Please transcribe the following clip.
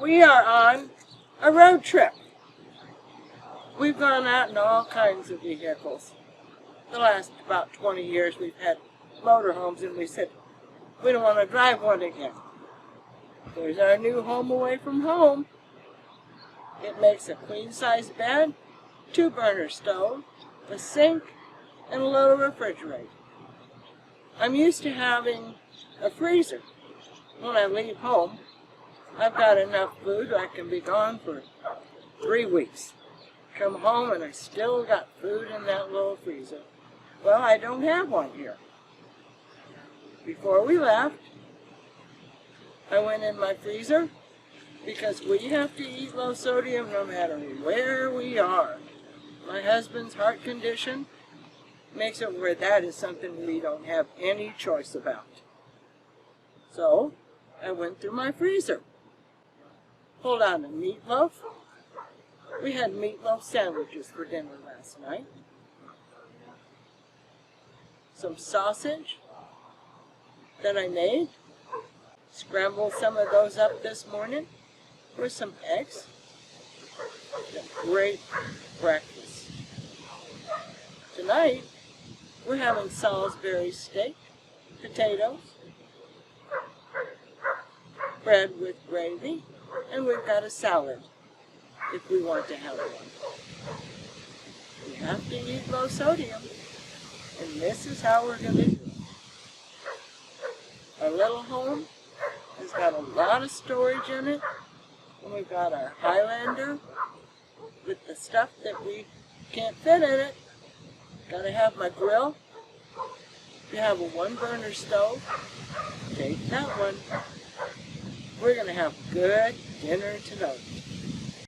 We are on a road trip. We've gone out in all kinds of vehicles. The last about 20 years we've had motorhomes, and we said, we don't want to drive one again. There's our new home away from home. It makes a queen-size bed, 2-burner stove, a sink, and a little refrigerator. I'm used to having a freezer. When I leave home, I've got enough food I can be gone for 3 weeks. Come home and I still got food in that little freezer. Well, I don't have one here. Before we left, I went in my freezer because we have to eat low sodium no matter where we are. My husband's heart condition makes it where that is something we don't have any choice about. So, I went through my freezer, pulled out a meatloaf. We had meatloaf sandwiches for dinner last night. Some sausage that I made. Scrambled some of those up this morning with some eggs. A great breakfast. Tonight, we're having Salisbury steak, potatoes, bread with gravy, and we've got a salad if we want to have one. We have to eat low sodium, and this is how we're going to do it. Our little home has got a lot of storage in it, and we've got our Highlander with the stuff that we can't fit in it. Gotta have my grill. If you have a 1-burner stove, take that one. We're gonna have good dinner tonight.